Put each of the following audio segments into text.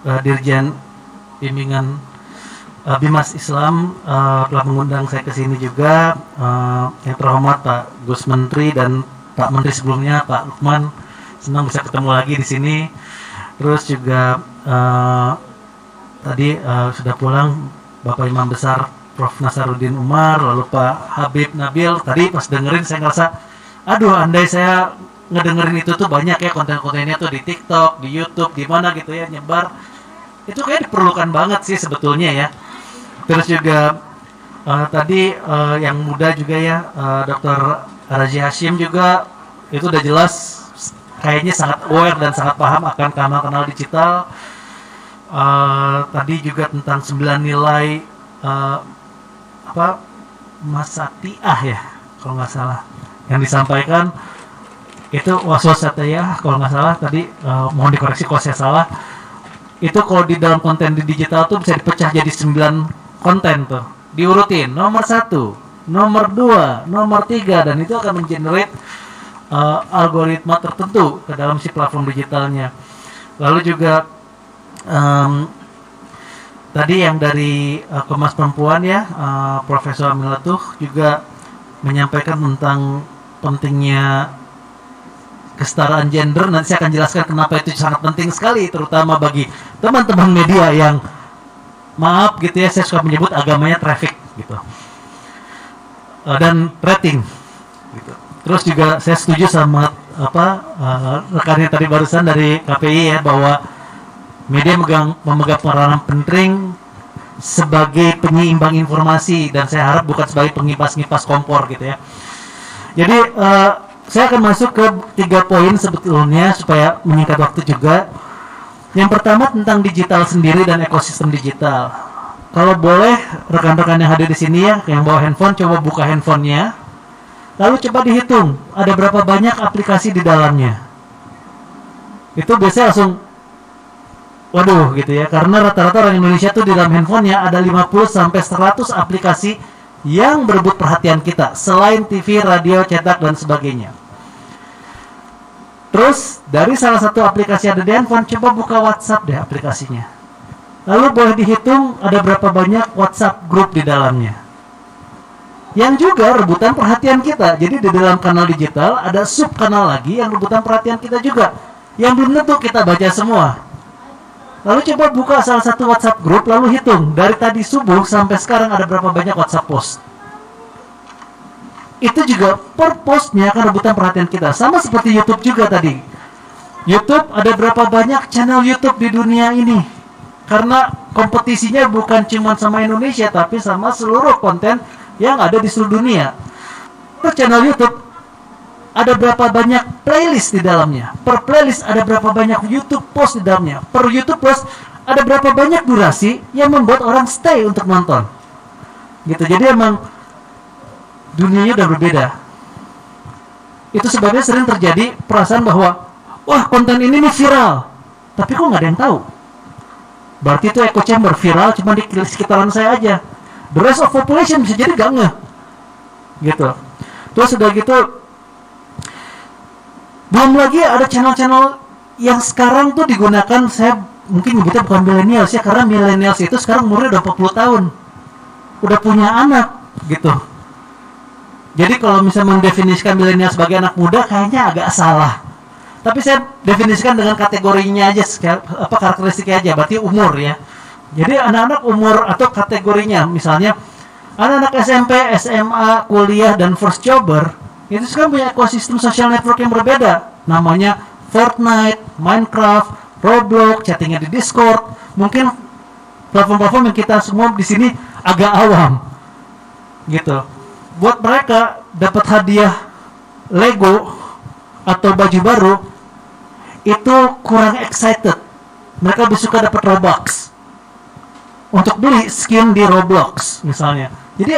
Dirjen Bimbingan Bimas Islam telah mengundang saya ke sini juga. Yang terhormat Pak Gus Menteri dan Pak Menteri sebelumnya Pak Lukman, senang bisa ketemu lagi di sini. Terus juga tadi sudah pulang Bapak Imam Besar Prof. Nasaruddin Umar, lalu Pak Habib Nabil. Tadi pas dengerin saya ngerasa, aduh andai saya ngedengerin itu tuh banyak ya konten-kontennya tuh di TikTok, di YouTube, di mana gitu ya nyebar. Itu kayak diperlukan banget sih sebetulnya ya. Terus juga tadi yang muda juga ya, Dr. Raji Hashim juga itu udah jelas kayaknya sangat aware dan sangat paham akan kanal-kanal digital. Tadi juga tentang 9 nilai Masatiah ya kalau nggak salah yang disampaikan itu waswasatiyah kalau nggak salah tadi, mohon dikoreksi kalau saya salah. Itu kalau di dalam konten di digital tuh bisa dipecah jadi 9 konten tuh, diurutin nomor 1, nomor 2, nomor 3, dan itu akan mengenerate algoritma tertentu ke dalam si platform digitalnya. Lalu juga tadi yang dari Komnas Perempuan ya, Profesor Milatuh juga menyampaikan tentang pentingnya kesetaraan gender. Nanti saya akan jelaskan kenapa itu sangat penting sekali, terutama bagi teman-teman media yang maaf gitu ya, saya suka menyebut agamanya traffic gitu, dan rating gitu. Terus juga saya setuju sama rekannya tadi barusan dari KPI ya, bahwa media memegang peranan penting sebagai penyeimbang informasi, dan saya harap bukan sebagai pengipas-ngipas kompor gitu ya. Jadi saya akan masuk ke 3 poin sebetulnya supaya menyingkat waktu juga. Yang pertama tentang digital sendiri dan ekosistem digital. Kalau boleh rekan-rekan yang hadir di sini ya, yang bawa handphone, coba buka handphonenya, lalu coba dihitung ada berapa banyak aplikasi di dalamnya. Itu biasanya langsung waduh gitu ya, karena rata-rata orang Indonesia tuh di dalam handphonenya ada 50-100 aplikasi yang berebut perhatian kita, selain TV, radio, cetak, dan sebagainya. Terus dari salah satu aplikasi ada di handphone, coba buka WhatsApp deh aplikasinya. Lalu boleh dihitung ada berapa banyak WhatsApp grup di dalamnya, yang juga rebutan perhatian kita. Jadi di dalam kanal digital ada sub kanal lagi yang rebutan perhatian kita juga, yang belum tentu kita baca semua. Lalu coba buka salah satu WhatsApp grup, lalu hitung dari tadi subuh sampai sekarang ada berapa banyak WhatsApp post. Itu juga per postnya akan rebutan perhatian kita. Sama seperti YouTube juga tadi. YouTube ada berapa banyak channel YouTube di dunia ini? Karena kompetisinya bukan cuma sama Indonesia, tapi sama seluruh konten yang ada di seluruh dunia. Per channel YouTube ada berapa banyak playlist di dalamnya. Per playlist ada berapa banyak YouTube post di dalamnya. Per YouTube post ada berapa banyak durasi yang membuat orang stay untuk nonton. Gitu. Jadi emang dunianya udah berbeda. Itu sebabnya sering terjadi perasaan bahwa wah konten ini nih viral, tapi kok nggak ada yang tahu. Berarti itu echo chamber, viral cuma di sekitaran saya aja. The rest of population bisa jadi gak ngeh. Gitu. Terus udah gitu, belum lagi ada channel-channel yang sekarang tuh digunakan, saya mungkin nyebutnya bukan millennials ya, karena millennials itu sekarang umurnya udah 40 tahun. Udah punya anak gitu. Jadi kalau misalnya mendefinisikan milenial sebagai anak muda kayaknya agak salah. Tapi saya definisikan dengan kategorinya aja, karakteristiknya aja, berarti umur ya. Jadi anak-anak umur atau kategorinya, misalnya anak-anak SMP, SMA, kuliah, dan first jobber, itu sekarang punya ekosistem social network yang berbeda. Namanya Fortnite, Minecraft, Roblox, chattingnya di Discord. Mungkin platform-platform yang kita semua di sini agak awam, gitu. Buat mereka dapat hadiah Lego atau baju baru itu kurang excited. Mereka lebih suka dapat Robux untuk beli skin di Roblox misalnya. Jadi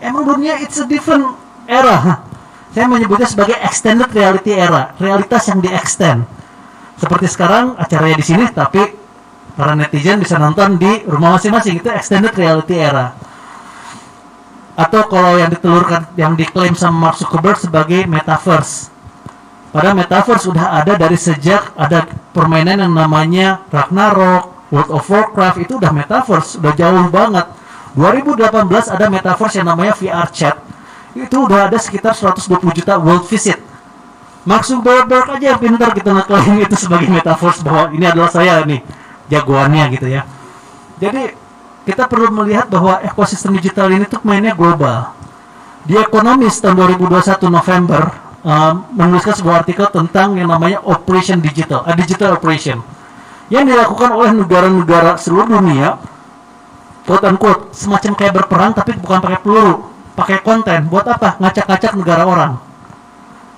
emang dunia it's a different era. Saya menyebutnya sebagai extended reality era, realitas yang di-extend. Seperti sekarang acaranya di sini, tapi para netizen bisa nonton di rumah masing-masing. Itu extended reality era. Atau kalau yang ditelurkan, yang diklaim sama Mark Zuckerberg sebagai metaverse. Padahal metaverse sudah ada dari sejak ada permainan yang namanya Ragnarok, World of Warcraft itu udah metaverse, udah jauh banget. 2018 ada metaverse yang namanya VR Chat. Itu udah ada sekitar 120 juta world visit. Mark Zuckerberg aja yang pintar kita ngeklaim itu sebagai metaverse, bahwa ini adalah saya nih jagoannya gitu ya. Jadi kita perlu melihat bahwa ekosistem digital ini tuh mainnya global. The Economist tahun 2021 November menuliskan sebuah artikel tentang yang namanya Operation Digital, Digital Operation, yang dilakukan oleh negara-negara seluruh dunia, quote unquote, semacam kayak berperang tapi bukan pakai peluru, pakai konten. Buat apa? Ngacak-ngacak negara orang.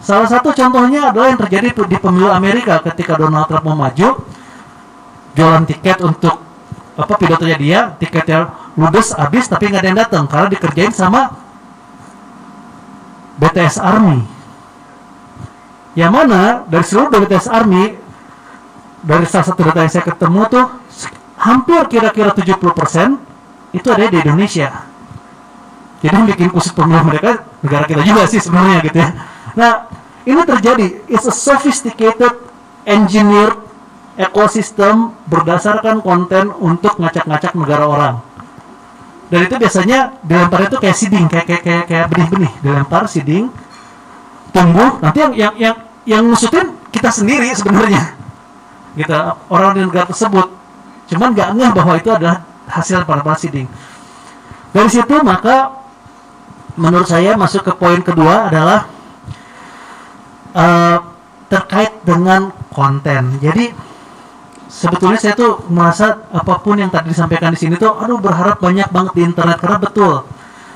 Salah satu contohnya adalah yang terjadi di pemilu Amerika ketika Donald Trump mau maju, jualan tiket untuk pidatonya dia, tiketnya ludes habis tapi nggak ada yang datang karena dikerjain sama BTS Army. Yang mana dari seluruh BTS Army, dari salah satu data yang saya ketemu tuh, hampir kira-kira 70% itu ada di Indonesia. Jadi yang bikin kusut pemilu mereka negara kita juga sih sebenarnya gitu ya. Nah, ini terjadi. It's a sophisticated engineered ekosistem berdasarkan konten untuk ngacak-ngacak negara orang. Dan itu biasanya dilempar itu kayak seeding, kayak benih-benih, dilempar seeding, tumbuh. Nanti yang ngusutin kita sendiri sebenarnya. Gitu, orang di negara tersebut. Cuman nggak ngeh bahwa itu adalah hasil para seeding. Dari situ maka menurut saya masuk ke poin kedua adalah terkait dengan konten. Jadi sebetulnya saya tuh merasa apapun yang tadi disampaikan di sini tuh, berharap banyak banget di internet, karena betul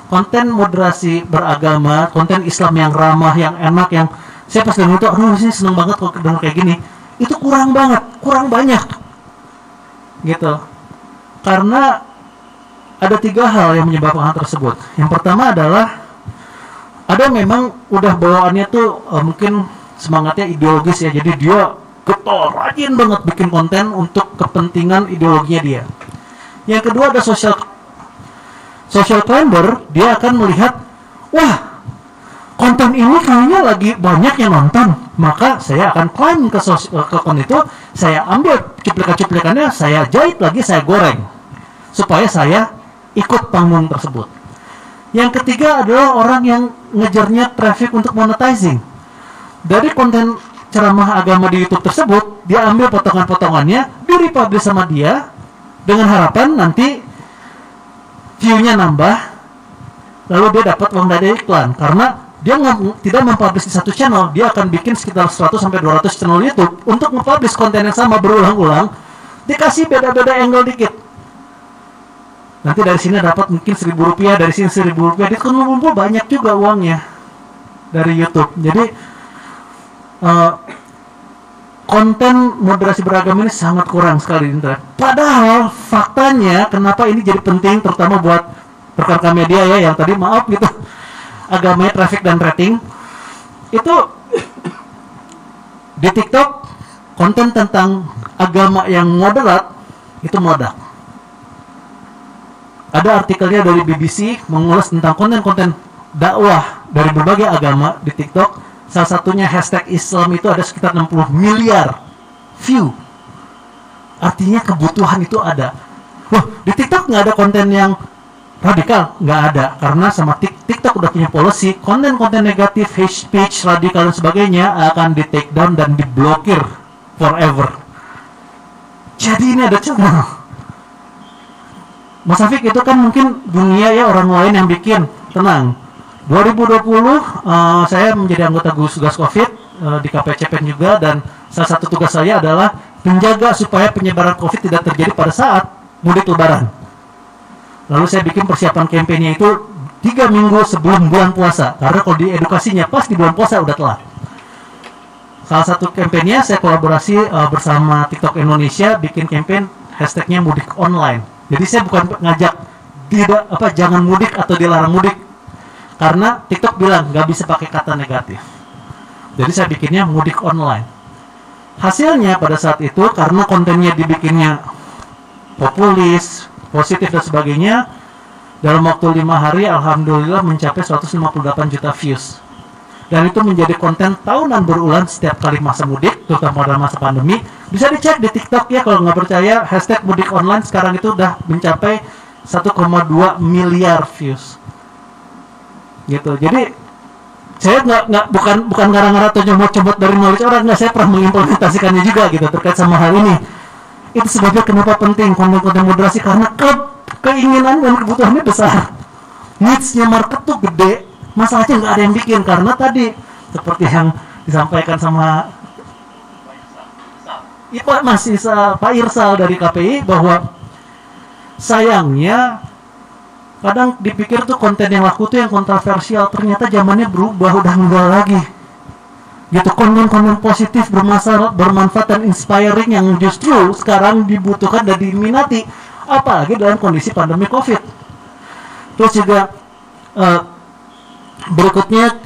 konten moderasi beragama, konten Islam yang ramah, yang enak, yang saya pas dengar itu, sini seneng banget kalau dengar kayak gini, itu kurang banyak, gitu. Karena ada 3 hal yang menyebabkan hal tersebut. Yang pertama adalah ada memang udah bawaannya tuh mungkin semangatnya ideologis ya, jadi dia getol, rajin banget bikin konten untuk kepentingan ideologinya dia. Yang kedua ada social climber, dia akan melihat, wah konten ini kayaknya lagi banyak yang nonton, maka saya akan climb ke konten itu, saya ambil cuplikan-cuplikannya, saya jahit lagi, saya goreng supaya saya ikut panggung tersebut. Yang ketiga adalah orang yang ngejarnya traffic untuk monetizing. Dari konten ceramah agama di YouTube tersebut, dia ambil potongan-potongannya, di-republish sama dia dengan harapan nanti view-nya nambah, lalu dia dapat uang dari iklan. Karena dia tidak mempublish di satu channel, dia akan bikin sekitar 100-200 channel YouTube untuk mempublish konten yang sama berulang-ulang, dikasih beda-beda angle dikit. Nanti dari sini dapat mungkin Rp1.000, dari sini Rp1.000, dia kumpul banyak juga uangnya dari YouTube. Jadi konten moderasi beragama ini sangat kurang sekali di internet. Padahal faktanya kenapa ini jadi penting, terutama buat rekan-rekan media ya, yang tadi maaf gitu, agamanya traffic dan rating, itu di TikTok konten tentang agama yang moderat itu meledak. Ada artikelnya dari BBC mengulas tentang konten-konten dakwah dari berbagai agama di TikTok. Salah satunya hashtag Islam itu ada sekitar 60 miliar view. Artinya kebutuhan itu ada. Wah, di TikTok nggak ada konten yang radikal, nggak ada. Karena sama TikTok udah punya policy, konten-konten negatif, hate speech, radikal dan sebagainya akan di take down dan diblokir forever. Jadi ini ada channel. Mas Afik, itu kan mungkin dunia ya, orang lain yang bikin. Tenang, 2020 saya menjadi anggota gugus tugas COVID di KPCPEN juga, dan salah satu tugas saya adalah menjaga supaya penyebaran COVID tidak terjadi pada saat mudik lebaran. Lalu saya bikin persiapan kampanye itu 3 minggu sebelum bulan puasa, karena kalau di edukasinya pas di bulan puasa udah telat. Salah satu kampanye saya kolaborasi bersama TikTok Indonesia, bikin campaign hashtagnya mudik online. Jadi saya bukan ngajak jangan mudik atau dilarang mudik, karena TikTok bilang nggak bisa pakai kata negatif. Jadi saya bikinnya mudik online. Hasilnya pada saat itu, karena kontennya dibikinnya populis, positif dan sebagainya, dalam waktu 5 hari alhamdulillah mencapai 158 juta views. Dan itu menjadi konten tahunan berulang setiap kali masa mudik, terutama dalam masa pandemi, Bisa dicek di TikTok ya, kalau nggak percaya, hashtag mudik online sekarang itu udah mencapai 1,2 miliar views. Gitu. Jadi saya bukan gara-gara atau comot-comot dari knowledge orang, nggak, saya pernah mengimplementasikannya juga gitu terkait sama hal ini. Itu sebabnya kenapa penting konten-konten moderasi, karena keinginan dan kebutuhannya besar, needs-nya market tuh gede, masalahnya nggak ada yang bikin, karena tadi seperti yang disampaikan sama Pak Irsal dari KPI, bahwa sayangnya kadang dipikir tuh konten yang laku tuh yang kontroversial, ternyata zamannya berubah, udah enggak lagi gitu. Konten-konten positif, bermanfaat dan inspiring yang justru sekarang dibutuhkan dan diminati, apalagi dalam kondisi pandemi COVID. Terus juga berikutnya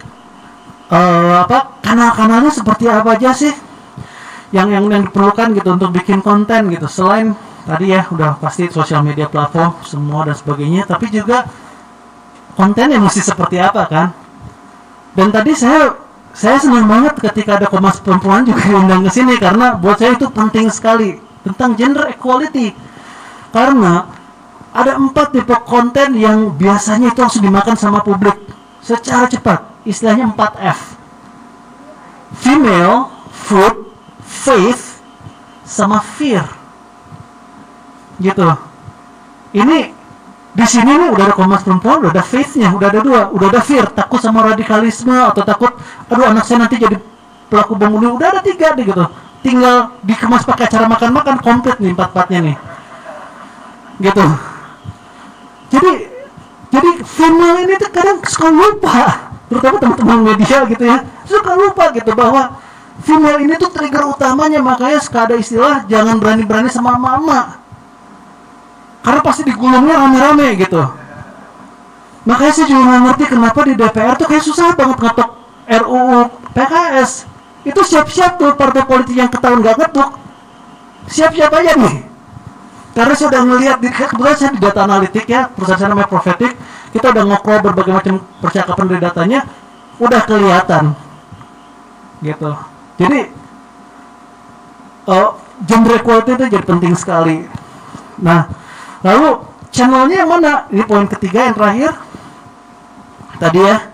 kanal-kanalnya seperti apa aja sih yang diperlukan gitu untuk bikin konten gitu, selain tadi ya udah pasti sosial media platform semua dan sebagainya, tapi juga kontennya mesti seperti apa kan. Dan tadi saya senang banget ketika ada Komnas Perempuan juga diundang ke sini, karena buat saya itu penting sekali tentang gender equality, karena ada 4 tipe konten yang biasanya itu langsung dimakan sama publik secara cepat, istilahnya 4F: female, food, faith, sama fear. Gitu. Ini di sini nih udah ada Komnas Perempuan, udah ada faith-nya, udah ada 2, udah ada fear, takut sama radikalisme atau takut aduh anak saya nanti jadi pelaku bom bunuh, udah ada 3 deh gitu. Tinggal dikemas pakai acara makan-makan, komplit nih 4-4-nya nih. Gitu. Jadi female ini tuh kadang suka lupa, terutama teman-teman media gitu ya, suka lupa gitu bahwa female ini tuh trigger utamanya. Makanya suka ada istilah jangan berani-berani sama mama, karena pasti digulungnya rame-rame gitu. Makanya saya juga nggak ngerti kenapa di DPR tuh kayak susah banget ngetok RUU PKS. Itu siap-siap tuh partai politik yang ketahuan nggak ngetuk, siap-siap aja nih. Karena saya udah ngelihat, kebetulan saya di data analitik ya, perusahaan saya namanya Prophetic, kita udah ngokrol berbagai macam percakapan dari datanya, udah kelihatan gitu. Jadi gender equality itu jadi penting sekali. Nah, lalu channelnya yang mana? Ini poin ketiga yang terakhir tadi ya.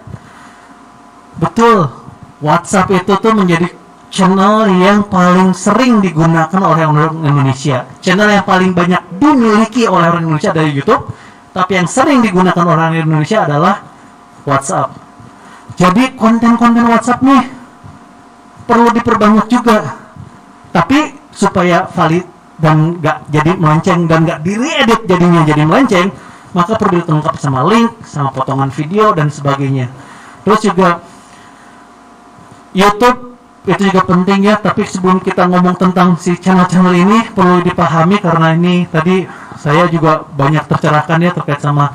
Betul, WhatsApp itu tuh menjadi channel yang paling sering digunakan oleh orang Indonesia. Channel yang paling banyak dimiliki oleh orang Indonesia dari YouTube, tapi yang sering digunakan orang Indonesia adalah WhatsApp. Jadi konten-konten WhatsApp nih perlu diperbanyak juga, tapi supaya valid dan nggak jadi melenceng dan nggak di-edit jadinya jadi melenceng, maka perlu dilengkapi sama link, sama potongan video dan sebagainya. Terus juga YouTube itu juga penting ya, tapi sebelum kita ngomong tentang si channel-channel ini perlu dipahami, karena ini tadi saya juga banyak tercerahkan ya terkait sama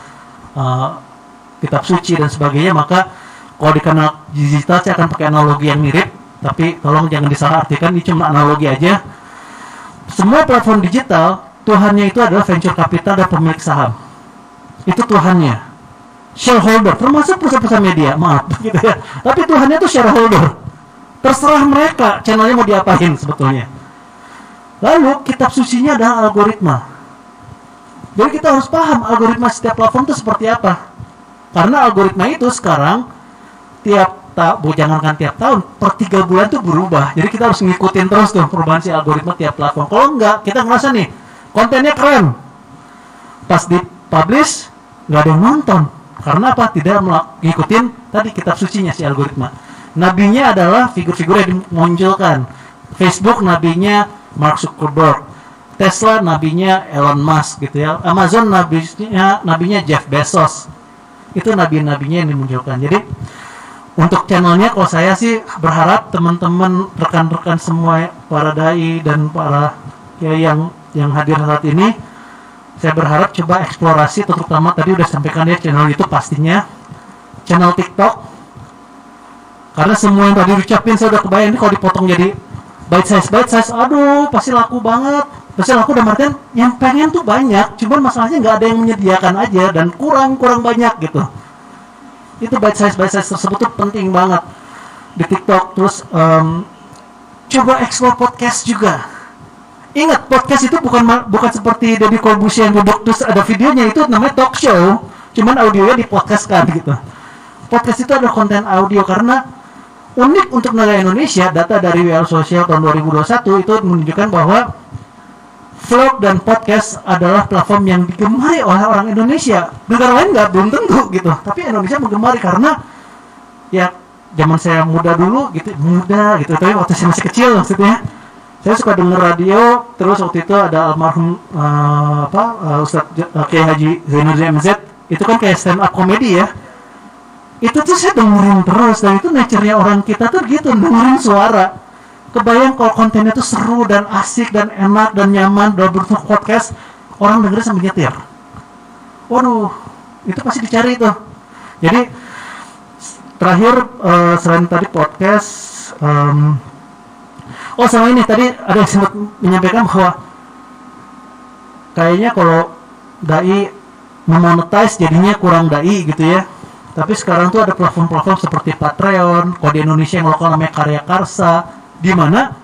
kitab suci dan sebagainya. Maka kalau di kanal digital saya akan pakai analogi yang mirip, tapi tolong jangan disalahartikan, ini cuma analogi aja. Semua platform digital, Tuhannya itu adalah venture capital dan pemilik saham. Itu Tuhannya. Shareholder, termasuk perusahaan media, maaf gitu ya. Tapi Tuhannya itu shareholder. Terserah mereka channelnya mau diapain sebetulnya. Lalu kitab sucinya adalah algoritma. Jadi kita harus paham algoritma setiap platform itu seperti apa. Karena algoritma itu sekarang jangankan tiap tahun, per 3 bulan tuh berubah. Jadi kita harus ngikutin terus tuh perubahan si algoritma tiap platform. Kalau enggak, kita ngerasa nih kontennya keren, pas di-publish nggak ada yang nonton. Karena apa? Tidak ngikutin tadi kitab sucinya si algoritma. Nabinya adalah figur-figur yang dimunculkan. Facebook nabinya Mark Zuckerberg, Tesla nabinya Elon Musk gitu ya. Amazon nabinya Jeff Bezos. Itu nabi-nabinya yang dimunculkan. Jadi untuk channelnya, kalau saya sih berharap teman-teman rekan-rekan semua para dai dan para ya yang hadir saat ini, saya berharap coba eksplorasi, terutama tadi udah sampaikan ya channel itu pastinya channel TikTok. Karena semua yang tadi diucapin saya udah kebayang ini kalau dipotong jadi bite size, aduh pasti laku banget. Pasti laku dalam artian yang pengen tuh banyak, cuman masalahnya nggak ada yang menyediakan aja dan kurang banyak gitu. Itu bite size tersebut tuh penting banget di TikTok. Terus coba explore podcast juga. Ingat, podcast itu bukan seperti Deddy Corbuzier yang duduk terus ada videonya, itu namanya talk show, cuman audionya dipodcastkan gitu. Podcast itu adalah konten audio karena unik untuk negara Indonesia. Data dari WL Social tahun 2021 itu menunjukkan bahwa vlog dan podcast adalah platform yang digemari oleh orang Indonesia. Negara lain belum tentu gitu, tapi Indonesia menggemari karena ya zaman saya muda gitu, tapi waktu saya masih kecil maksudnya. Saya suka denger radio, terus waktu itu ada almarhum Ustadz Kiai Haji Zainuddin MZ, itu kan kayak stand up comedy ya. Itu tuh saya dengerin terus, dan itu nature-nya orang kita tuh gitu, dengerin suara. Kebayang kalau kontennya tuh seru dan asik dan enak dan nyaman dalam bentuk podcast, orang dengerin sambil nyetir. Waduh, itu pasti dicari tuh. Jadi terakhir selain tadi podcast, sama ini tadi ada yang sempat menyampaikan bahwa kayaknya kalau dai memonetize jadinya kurang dai gitu ya. Tapi sekarang tuh ada platform-platform seperti Patreon, kalau di Indonesia yang lokal namanya Karya Karsa, di mana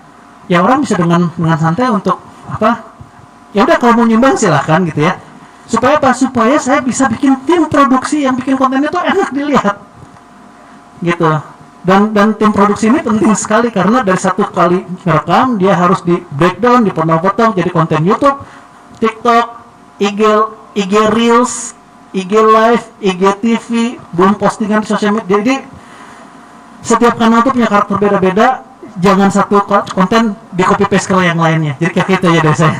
ya orang bisa dengan santai untuk ya udah kalau mau nyumbang silahkan gitu ya. Supaya supaya saya bisa bikin tim produksi yang bikin kontennya tuh enak dilihat gitu. Dan tim produksi ini penting sekali karena dari satu kali ngerekam dia harus di breakdown, dipotong-potong jadi konten YouTube, TikTok, IG Reels, IG Live, IG TV, belum postingan di sosial media. Jadi setiap kanal tuh punya karakter beda-beda. Jangan satu konten di copy paste ke yang lainnya. Jadi kayak gitu ya dari saya.